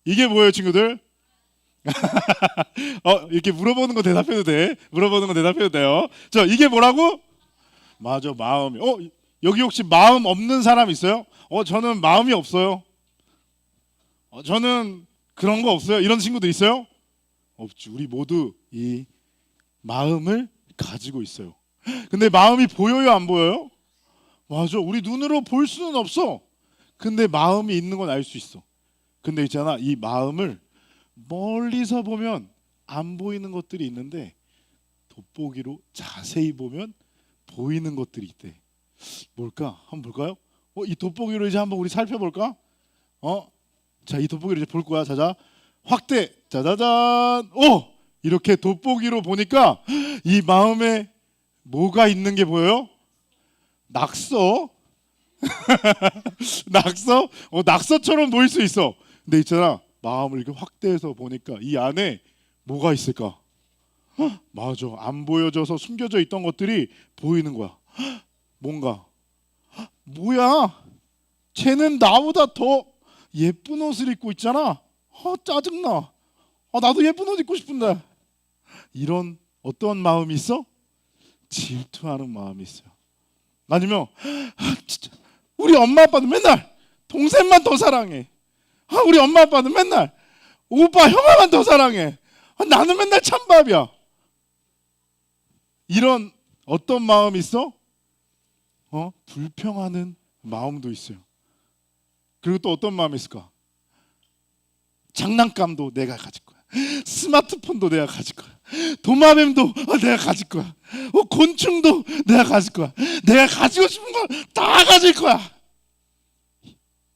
이게 뭐예요, 친구들? 이렇게 물어보는 거 대답해도 돼. 물어보는 거 대답해도 돼요. 이게 뭐라고? 맞아, 마음이. 여기 혹시 마음 없는 사람 있어요? 저는 마음이 없어요. 저는 그런 거 없어요. 이런 친구들 있어요? 없지. 우리 모두 이 마음을 가지고 있어요. 근데 마음이 보여요, 안 보여요? 맞아. 우리 눈으로 볼 수는 없어. 근데 마음이 있는 건 알 수 있어. 근데 있잖아, 이 마음을 멀리서 보면 안 보이는 것들이 있는데 돋보기로 자세히 보면 보이는 것들이 있대. 뭘까? 한번 볼까요? 이 돋보기로 이제 한번 우리 살펴볼까? 자, 이 돋보기로 이제 볼 거야. 자자, 확대, 짜자잔. 이렇게 돋보기로 보니까 이 마음에 뭐가 있는 게 보여요? 낙서. 낙서? 낙서처럼 보일 수 있어. 근데 있잖아, 마음을 이렇게 확대해서 보니까 이 안에 뭐가 있을까? 맞아, 안 보여져서 숨겨져 있던 것들이 보이는 거야. 뭔가, 뭐야? 쟤는 나보다 더 예쁜 옷을 입고 있잖아. 짜증나. 나도 예쁜 옷 입고 싶은데. 이런 어떤 마음이 있어? 질투하는 마음이 있어요. 아니면 진짜 우리 엄마 아빠는 맨날 동생만 더 사랑해. 우리 엄마 아빠는 맨날 오빠 형아만 더 사랑해. 나는 맨날 찬밥이야. 이런 어떤 마음이 있어? 불평하는 마음도 있어요. 그리고 또 어떤 마음이 있을까? 장난감도 내가 가질 거야. 스마트폰도 내가 가질 거야. 도마뱀도 내가 가질 거야. 곤충도 내가 가질 거야. 내가 가지고 싶은 거 다 가질 거야.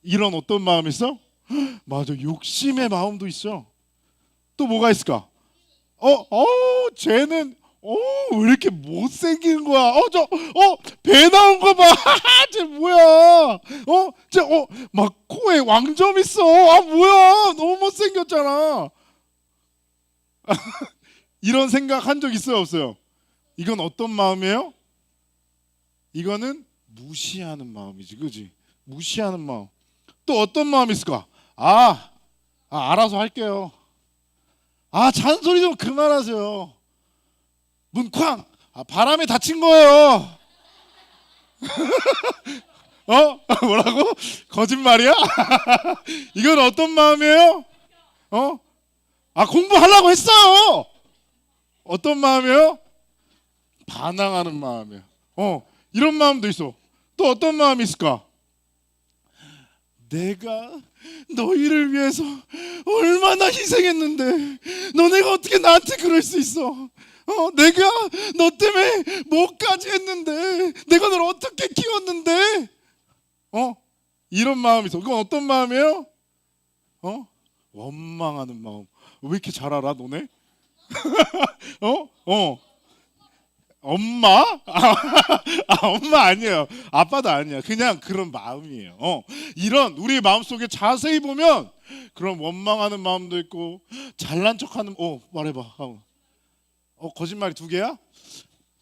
이런 어떤 마음이 있어? 맞아, 욕심의 마음도 있어. 또 뭐가 있을까? 쟤는 왜 이렇게 못생긴 거야? 배 나온 거 봐. 쟤 뭐야? 막 코에 왕점 있어. 뭐야? 너무 못생겼잖아. 이런 생각 한 적 있어요, 없어요? 이건 어떤 마음이에요? 이거는 무시하는 마음이지, 그지? 무시하는 마음. 또 어떤 마음이 있을까? 알아서 할게요. 잔소리 좀 그만하세요. 문쾅. 바람에 다친 거예요. 뭐라고? 거짓말이야? 이건 어떤 마음이에요? 공부하려고 했어요. 어떤 마음이에요? 반항하는 마음이에요. 이런 마음도 있어. 또 어떤 마음이 있을까? 내가 너희를 위해서 얼마나 희생했는데 너네가 어떻게 나한테 그럴 수 있어? 내가 너 때문에 뭐까지 했는데 내가 너를 어떻게 키웠는데? 이런 마음이 있어. 그건 어떤 마음이에요? 원망하는 마음. 왜 이렇게 잘 알아, 너네? 엄마? 엄마 아니에요. 아빠도 아니야. 그냥 그런 마음이에요. 이런 우리 마음속에 자세히 보면 그런 원망하는 마음도 있고 잘난 척하는 말해봐. 거짓말이 두 개야?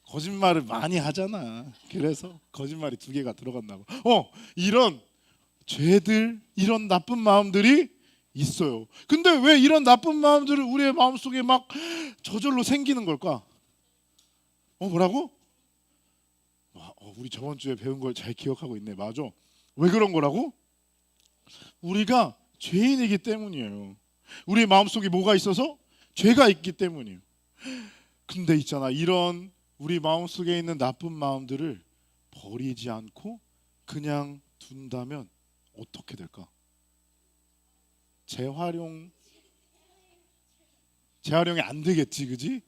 거짓말을 많이 하잖아. 그래서 거짓말이 두 개가 들어간다고. 이런 죄들, 이런 나쁜 마음들이 있어요. 근데 왜 이런 나쁜 마음들을 우리의 마음속에 막 저절로 생기는 걸까? 뭐라고? 우리 저번 주에 배운 걸 잘 기억하고 있네. 맞아. 왜 그런 거라고? 우리가 죄인이기 때문이에요. 우리 마음속에 뭐가 있어서? 죄가 있기 때문이에요. 근데 있잖아, 이런 우리 마음속에 있는 나쁜 마음들을 버리지 않고 그냥 둔다면 어떻게 될까? 재활용이 안 되겠지, 그지?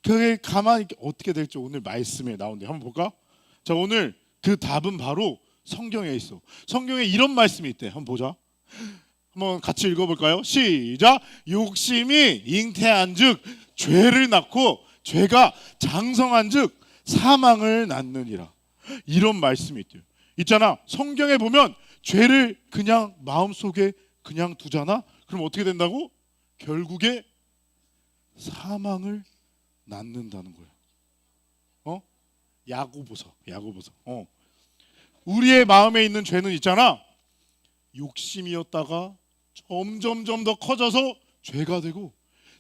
그게 가만히 어떻게 될지 오늘 말씀에 나오는데 한번 볼까? 자, 오늘 그 답은 바로 성경에 있어. 성경에 이런 말씀이 있대. 한번 보자. 한번 같이 읽어볼까요? 시작. 욕심이 잉태한즉 죄를 낳고 죄가 장성한즉 사망을 낳느니라. 이런 말씀이 있대요. 있잖아, 성경에 보면 죄를 그냥 마음속에 그냥 두잖아. 그럼 어떻게 된다고? 결국에 사망을 낳는다는 거예요. 야고보서. 우리의 마음에 있는 죄는 있잖아, 욕심이었다가 점점점 더 커져서 죄가 되고,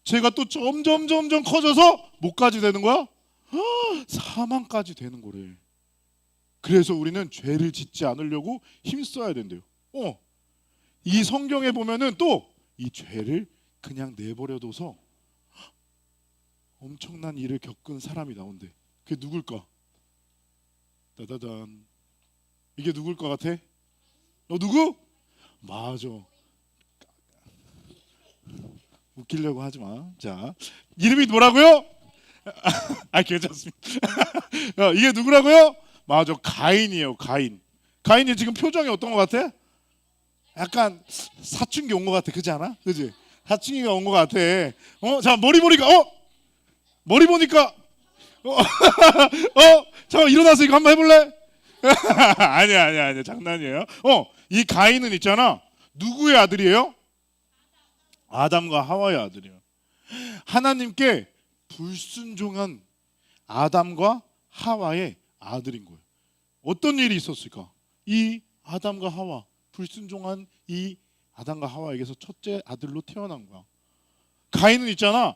죄가 또 점점점점 커져서 뭐까지 되는 거야? 사망까지 되는 거래. 그래서 우리는 죄를 짓지 않으려고 힘써야 된대요. 이 성경에 보면은 또 이 죄를 그냥 내버려둬서 엄청난 일을 겪은 사람이 나온대. 그게 누굴까? 따다단. 이게 누굴 것 같아? 누구? 맞아. 웃기려고 하지 마. 자, 이름이 뭐라고요? 괜찮습니다. 이게 누구라고요? 맞아, 가인이에요. 가인이 지금 표정이 어떤 것 같아? 약간 사춘기 온 것 같아. 그렇지 않아? 그지? 사춘기가 온 것 같아. 자, 머리 보니까 잠깐 일어나서 이거 한번 해볼래? 아니야, 장난이에요. 이 가인은 있잖아, 누구의 아들이에요? 아담과 하와의 아들이에요. 하나님께 불순종한 아담과 하와의 아들인 거예요. 어떤 일이 있었을까? 이 아담과 하와, 불순종한 이 아담과 하와에게서 첫째 아들로 태어난 거야. 가인은 있잖아,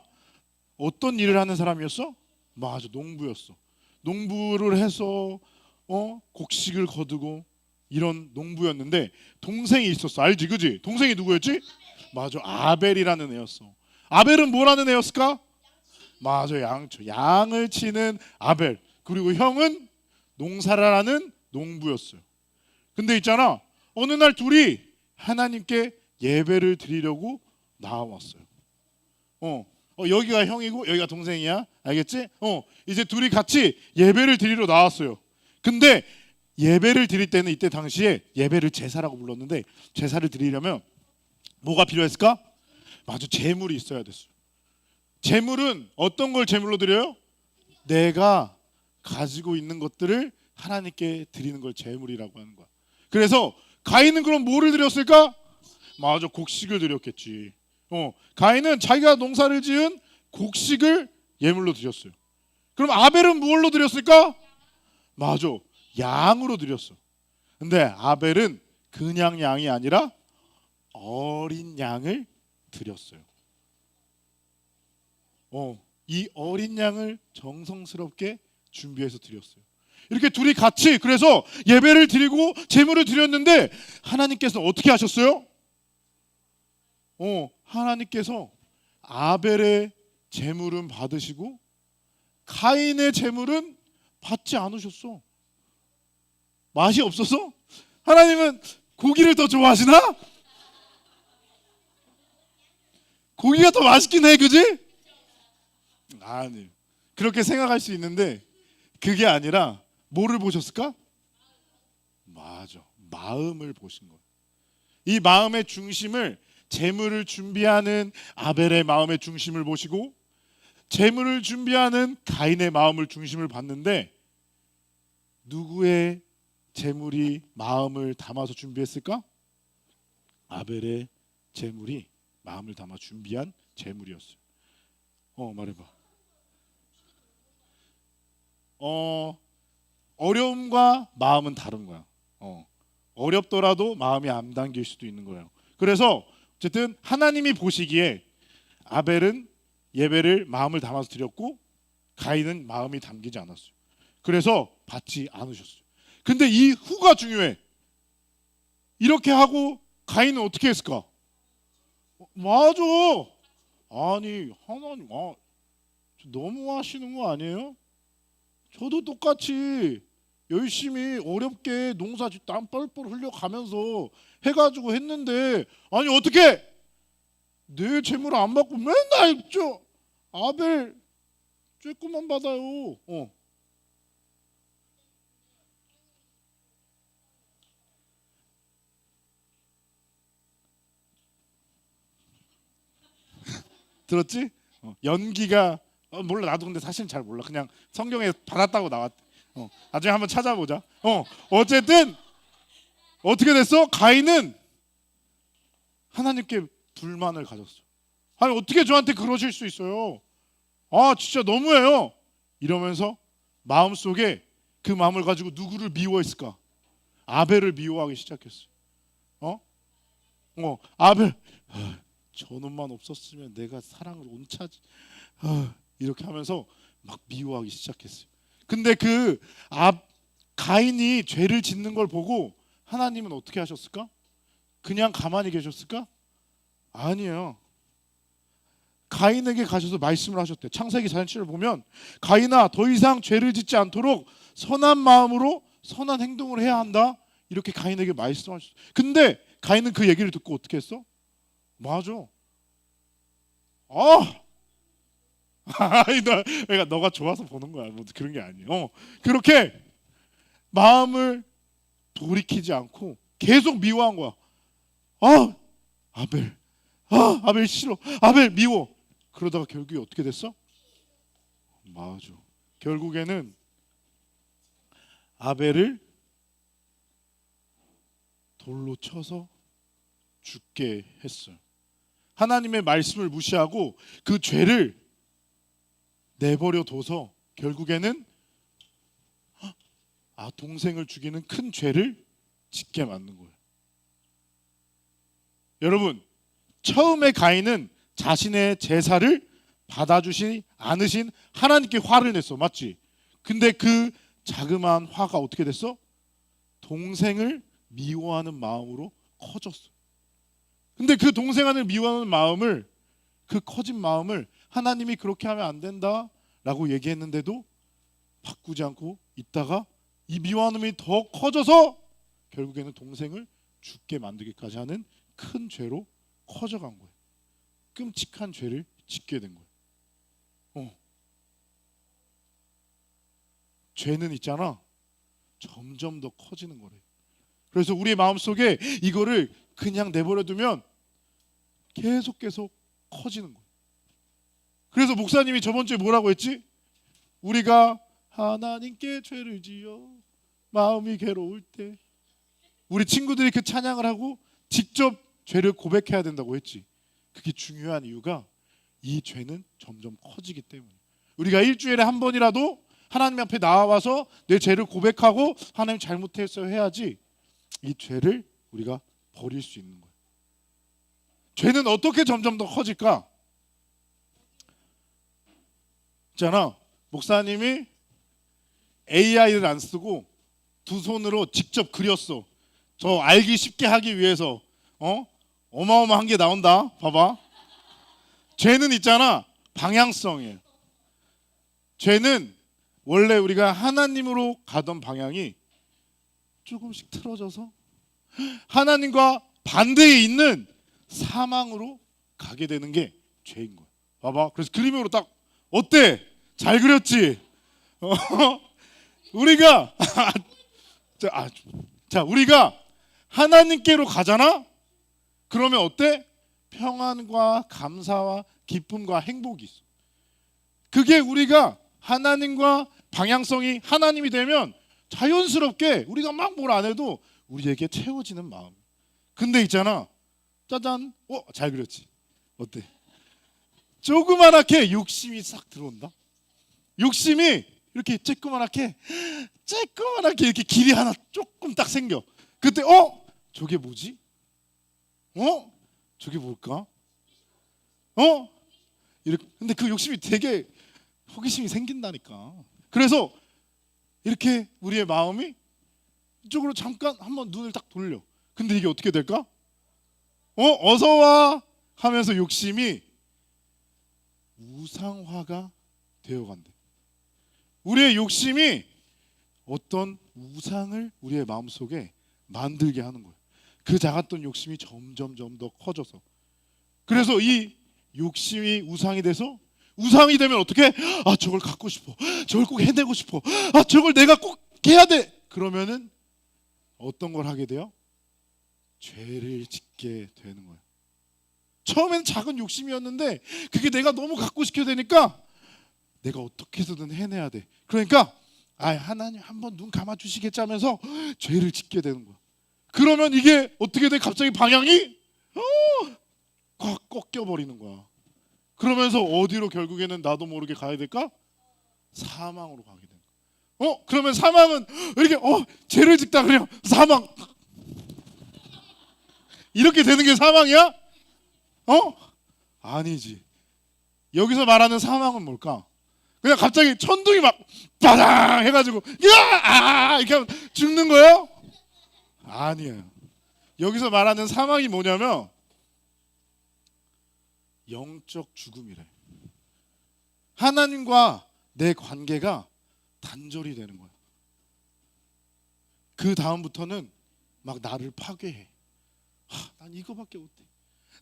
어떤 일을 하는 사람이었어? 맞아, 농부였어. 농부를 해서 곡식을 거두고 이런 농부였는데, 동생이 있었어. 알지, 그지? 동생이 누구였지? 맞아, 아벨이라는 애였어. 아벨은 뭐라는 애였을까? 맞아, 양을 치는 아벨. 그리고 형은 농사를 하는 농부였어요. 근데 있잖아, 어느 날 둘이 하나님께 예배를 드리려고 나와왔어요. 여기가 형이고 여기가 동생이야. 알겠지? 이제 둘이 같이 예배를 드리러 나왔어요. 근데 예배를 드릴 때는, 이때 당시에 예배를 제사라고 불렀는데, 제사를 드리려면 뭐가 필요했을까? 맞아, 제물이 있어야 됐어요. 제물은 어떤 걸 제물로 드려요? 내가 가지고 있는 것들을 하나님께 드리는 걸 제물이라고 하는 거야. 그래서 가인은 그럼 뭐를 드렸을까? 맞아, 곡식을 드렸겠지. 가인은 자기가 농사를 지은 곡식을 예물로 드렸어요. 그럼 아벨은 뭘로 드렸을까? 맞아, 양으로 드렸어. 근데 아벨은 그냥 양이 아니라 어린 양을 드렸어요. 이 어린 양을 정성스럽게 준비해서 드렸어요. 이렇게 둘이 같이 그래서 예배를 드리고 제물을 드렸는데, 하나님께서 어떻게 하셨어요? 하나님께서 아벨의 제물은 받으시고 가인의 제물은 받지 않으셨어. 맛이 없어서? 하나님은 고기를 더 좋아하시나? 고기가 더 맛있긴 해, 그지? 아니, 그렇게 생각할 수 있는데 그게 아니라 뭐를 보셨을까? 맞아, 마음을 보신 거예요. 이 마음의 중심을, 제물을 준비하는 아벨의 마음의 중심을 보시고 제물을 준비하는 가인의 마음을 중심을 봤는데, 누구의 제물이 마음을 담아서 준비했을까? 아벨의 제물이 마음을 담아 준비한 제물이었어요. 말해봐. 어려움과 마음은 다른 거야. 어렵더라도 마음이 안 담길 수도 있는 거예요. 그래서 어쨌든 하나님이 보시기에 아벨은 예배를 마음을 담아서 드렸고 가인은 마음이 담기지 않았어요. 그래서 받지 않으셨어요. 근데 이 후가 중요해. 이렇게 하고 가인은 어떻게 했을까? 맞아. 아니, 하나님, 너무 하시는 거 아니에요? 저도 똑같이 열심히 어렵게 농사 땀 뻘뻘 흘려가면서 해가지고 했는데, 아니 어떻게 내 재물을 안 받고 맨날 저 아벨 쬐끔만 받아요. 들었지? 연기가 몰라, 나도 근데 사실은 잘 몰라. 그냥 성경에 받았다고 나왔대. 나중에 한번 찾아보자. 어쨌든 어떻게 됐어? 가인은 하나님께 불만을 가졌어. 아니 어떻게 저한테 그러실 수 있어요? 진짜 너무해요. 이러면서 마음속에 그 마음을 가지고 누구를 미워했을까? 아벨을 미워하기 시작했어요. 아벨, 저놈만 없었으면 내가 사랑을 온차지. 이렇게 하면서 막 미워하기 시작했어요. 근데 가인이 죄를 짓는 걸 보고 하나님은 어떻게 하셨을까? 그냥 가만히 계셨을까? 아니에요. 가인에게 가셔서 말씀을 하셨대. 창세기 4장 7절 보면 가인아, 더 이상 죄를 짓지 않도록 선한 마음으로 선한 행동을 해야 한다. 이렇게 가인에게 말씀하셨어요. 근데 가인은 그 얘기를 듣고 어떻게 했어? 맞아. 그러니까 너가 좋아서 보는 거야. 뭐 그런 게 아니에요. 그렇게 마음을 돌이키지 않고 계속 미워한 거야. 아벨, 아벨 싫어. 아벨 미워. 그러다가 결국에 어떻게 됐어? 맞아. 결국에는 아벨을 돌로 쳐서 죽게 했어요. 하나님의 말씀을 무시하고 그 죄를 내버려 둬서 결국에는 동생을 죽이는 큰 죄를 짓게 만든 거예요. 여러분, 처음에 가인은 자신의 제사를 받아주시 않으신 하나님께 화를 냈어. 맞지? 근데 그 자그마한 화가 어떻게 됐어? 동생을 미워하는 마음으로 커졌어. 근데 그 동생을 미워하는 마음을, 그 커진 마음을 하나님이 그렇게 하면 안 된다라고 얘기했는데도 바꾸지 않고 있다가 이 미워함이 더 커져서 결국에는 동생을 죽게 만들기까지 하는 큰 죄로 커져간 거예요. 끔찍한 죄를 짓게 된 거예요. 죄는 있잖아, 점점 더 커지는 거래. 그래서 우리 마음속에 이거를 그냥 내버려 두면 계속 커지는 거예요. 그래서 목사님이 저번 주에 뭐라고 했지? 우리가 하나님께 죄를 지어 마음이 괴로울 때, 우리 친구들이 그 찬양을 하고 직접 죄를 고백해야 된다고 했지. 그게 중요한 이유가 이 죄는 점점 커지기 때문에, 우리가 일주일에 한 번이라도 하나님 앞에 나와서 내 죄를 고백하고 하나님 잘못했어요 해야지 이 죄를 우리가 버릴 수 있는 거예요. 죄는 어떻게 점점 더 커질까? 있잖아, 목사님이 AI를 안 쓰고 두 손으로 직접 그렸어. 저 알기 쉽게 하기 위해서. 어마어마한 게 나온다. 봐봐. 죄는 있잖아, 방향성이에요. 죄는 원래 우리가 하나님으로 가던 방향이 조금씩 틀어져서 하나님과 반대에 있는 사망으로 가게 되는 게 죄인 거야. 봐봐. 그래서 그림으로 딱, 어때? 잘 그렸지? 우리가 우리가 하나님께로 가잖아? 그러면 어때? 평안과 감사와 기쁨과 행복이 있어. 그게 우리가 하나님과 방향성이 하나님이 되면 자연스럽게 우리가 막 뭘 안 해도 우리에게 채워지는 마음. 근데 있잖아, 짜잔, 잘 그렸지? 어때? 조그만하게 욕심이 싹 들어온다. 욕심이 이렇게 쬐끄만하게 이렇게 길이 하나 조금 딱 생겨. 그때 저게 뭐지? 저게 뭘까? 이렇게. 근데 그 욕심이 되게 호기심이 생긴다니까. 그래서 이렇게 우리의 마음이 이쪽으로 잠깐 한번 눈을 딱 돌려. 근데 이게 어떻게 될까? 어서 와 하면서 욕심이 우상화가 되어간대. 우리의 욕심이 어떤 우상을 우리의 마음속에 만들게 하는 거예요. 그 작았던 욕심이 점점 더 커져서, 그래서 이 욕심이 우상이 돼서, 우상이 되면 어떻게? 저걸 갖고 싶어. 저걸 꼭 해내고 싶어. 저걸 내가 꼭 해야 돼. 그러면은 어떤 걸 하게 돼요? 죄를 짓게 되는 거예요. 처음에는 작은 욕심이었는데 그게 내가 너무 갖고 싶게 되니까 내가 어떻게 해서든 해내야 돼. 그러니까 하나님 한번 눈 감아 주시겠지 하면서 죄를 짓게 되는 거야. 그러면 이게 어떻게 돼? 갑자기 방향이 꽉 꺾여버리는 거야. 그러면서 어디로 결국에는 나도 모르게 가야 될까? 사망으로 가게 되는 거야. 그러면 사망은 이렇게 죄를 짓다 그래요. 사망. 이렇게 되는 게 사망이야? 아니지. 여기서 말하는 사망은 뭘까? 그냥 갑자기 천둥이 막 바당 해가지고 이렇게 하면 죽는 거예요? 아니에요. 여기서 말하는 사망이 뭐냐면 영적 죽음이래. 하나님과 내 관계가 단절이 되는 거야. 그 다음부터는 막 나를 파괴해. 난 이거밖에 못해.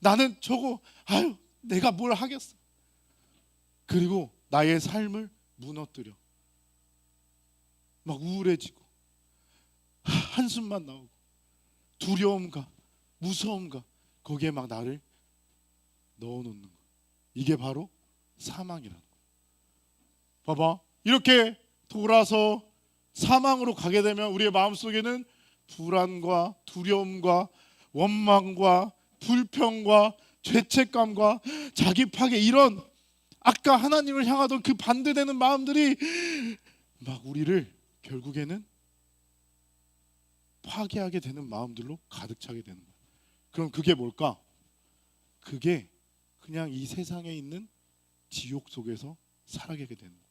나는 저거 내가 뭘 하겠어. 그리고 나의 삶을 무너뜨려. 막 우울해지고 한숨만 나오고 두려움과 무서움과 거기에 막 나를 넣어놓는 거야. 이게 바로 사망이라는 거야. 봐봐, 이렇게 돌아서 사망으로 가게 되면 우리의 마음속에는 불안과 두려움과 원망과 불평과 죄책감과 자기 파괴, 이런 아까 하나님을 향하던 그 반대되는 마음들이 막 우리를 결국에는 파괴하게 되는 마음들로 가득 차게 되는 거예요. 그럼 그게 뭘까? 그게 그냥 이 세상에 있는 지옥 속에서 살아가게 되는 거예요.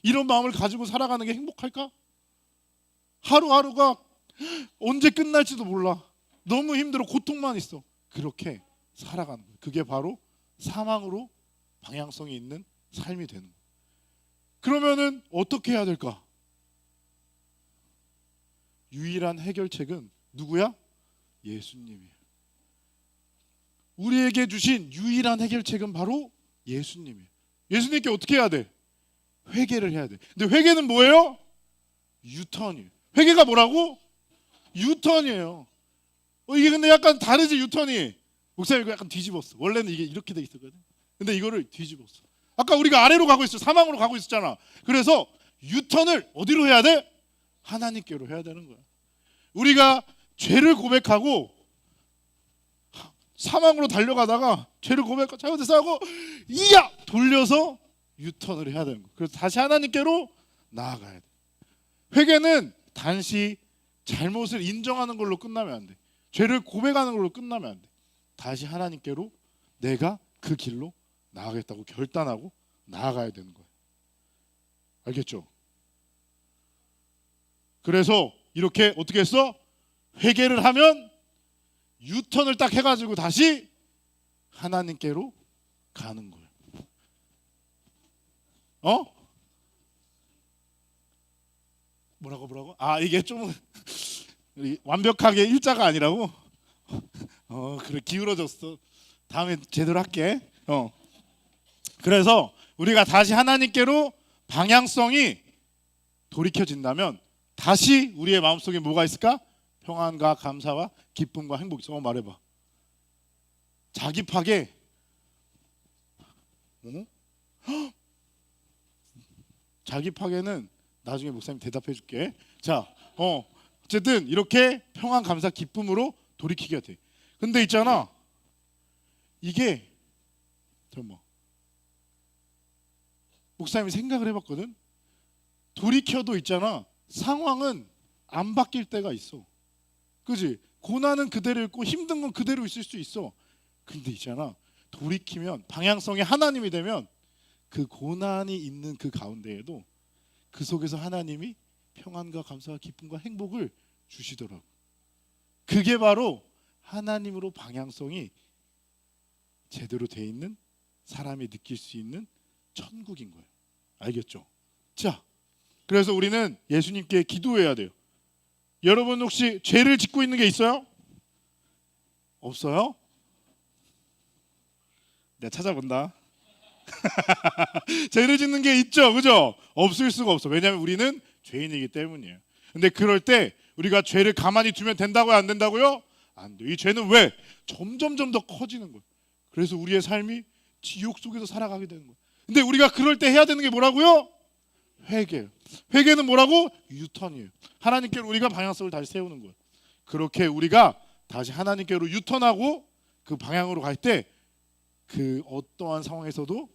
이런 마음을 가지고 살아가는 게 행복할까? 하루하루가 언제 끝날지도 몰라. 너무 힘들어. 고통만 있어. 그렇게 살아가는 거예요. 그게 바로 사망으로 방향성이 있는 삶이 되는 거예요. 그러면은 어떻게 해야 될까? 유일한 해결책은 누구야? 예수님이에요. 우리에게 주신 유일한 해결책은 바로 예수님이에요. 예수님께 어떻게 해야 돼? 회개를 해야 돼. 근데 회개는 뭐예요? 유턴이에요. 회개가 뭐라고? 유턴이에요. 이게 근데 약간 다르지, 유턴이. 목사님 이거 약간 뒤집었어. 원래는 이게 이렇게 돼 있었거든. 근데 이거를 뒤집었어. 아까 우리가 아래로 가고 있어. 사망으로 가고 있었잖아. 그래서 유턴을 어디로 해야 돼? 하나님께로 해야 되는 거야. 우리가 죄를 고백하고 사망으로 달려가다가 죄를 고백하고 잘못했어 이야 돌려서 유턴을 해야 되는 거야. 그래서 다시 하나님께로 나아가야 돼. 회개는 단지 잘못을 인정하는 걸로 끝나면 안 돼. 죄를 고백하는 걸로 끝나면 안 돼. 다시 하나님께로 내가 그 길로 나아가겠다고 결단하고 나아가야 되는 거야. 알겠죠? 그래서 이렇게 어떻게 했어? 회개를 하면 유턴을 딱 해가지고 다시 하나님께로 가는 거예요. 뭐라고? 이게 좀 완벽하게 일자가 아니라고? 그래, 기울어졌어. 다음에 제대로 할게. 그래서 우리가 다시 하나님께로 방향성이 돌이켜진다면 다시 우리의 마음속에 뭐가 있을까? 평안과 감사와 기쁨과 행복이 있어. 말해봐. 자기 파괴. 자기 파괴는 나중에 목사님 대답해 줄게. 자, 어쨌든 이렇게 평안, 감사, 기쁨으로 돌이키게 돼. 근데 있잖아, 이게 잠깐만, 목사님이 생각을 해봤거든. 돌이켜도 있잖아, 상황은 안 바뀔 때가 있어. 그지? 고난은 그대로 있고 힘든 건 그대로 있을 수 있어. 근데 있잖아, 돌이키면 방향성이 하나님이 되면 그 고난이 있는 그 가운데에도 그 속에서 하나님이 평안과 감사와 기쁨과 행복을 주시더라고. 그게 바로 하나님으로 방향성이 제대로 돼 있는 사람이 느낄 수 있는 천국인 거예요. 알겠죠? 자, 그래서 우리는 예수님께 기도해야 돼요. 여러분 혹시 죄를 짓고 있는 게 있어요? 없어요? 내가 찾아본다. 죄를 짓는 게 있죠, 그죠? 없을 수가 없어. 왜냐하면 우리는 죄인이기 때문이에요. 근데 그럴 때 우리가 죄를 가만히 두면 된다고요, 안 된다고요? 안 돼. 이 죄는 왜? 점점점 더 커지는 거예요. 그래서 우리의 삶이 지옥 속에서 살아가게 되는 거예요. 근데 우리가 그럴 때 해야 되는 게 뭐라고요? 회개예요. 회개는 뭐라고? 유턴이에요. 하나님께로 우리가 방향성을 다시 세우는 거예요. 그렇게 우리가 다시 하나님께로 유턴하고 그 방향으로 갈 때 그 어떠한 상황에서도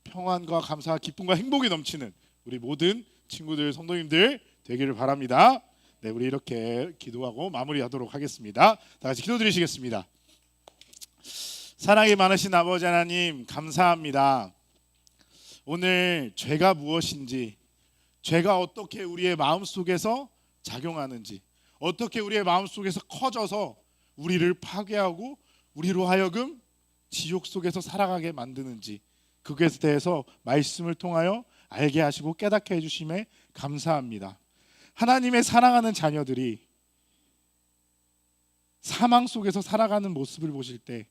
평안과 감사와 기쁨과 행복이 넘치는 우리 모든 친구들, 성도님들 되기를 바랍니다. 네, 우리 이렇게 기도하고 마무리하도록 하겠습니다. 다 같이 기도드리시겠습니다. 사랑이 많으신 아버지 하나님, 감사합니다. 오늘 죄가 무엇인지, 죄가 어떻게 우리의 마음속에서 작용하는지, 어떻게 우리의 마음속에서 커져서 우리를 파괴하고 우리로 하여금 지옥 속에서 살아가게 만드는지, 그것에 대해서 말씀을 통하여 알게 하시고 깨닫게 해주심에 감사합니다. 하나님의 사랑하는 자녀들이 사망 속에서 살아가는 모습을 보실 때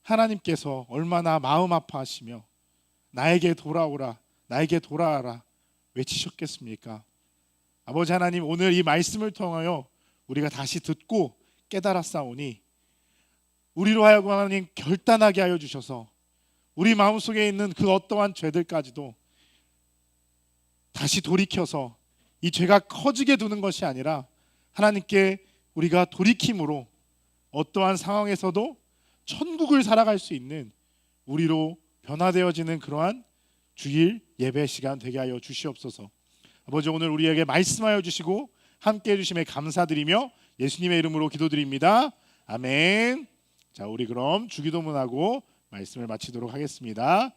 하나님께서 얼마나 마음 아파하시며 나에게 돌아오라, 나에게 돌아와라 외치셨겠습니까? 아버지 하나님, 오늘 이 말씀을 통하여 우리가 다시 듣고 깨달았사오니 우리로 하여금 하나님 결단하게 하여 주셔서 우리 마음속에 있는 그 어떠한 죄들까지도 다시 돌이켜서 이 죄가 커지게 두는 것이 아니라 하나님께 우리가 돌이킴으로 어떠한 상황에서도 천국을 살아갈 수 있는 우리로 변화되어지는 그러한 주일 예배 시간 되게 하여 주시옵소서. 아버지, 오늘 우리에게 말씀하여 주시고 함께 해주심에 감사드리며 예수님의 이름으로 기도드립니다. 아멘. 자, 우리 그럼 주기도문하고 말씀을 마치도록 하겠습니다.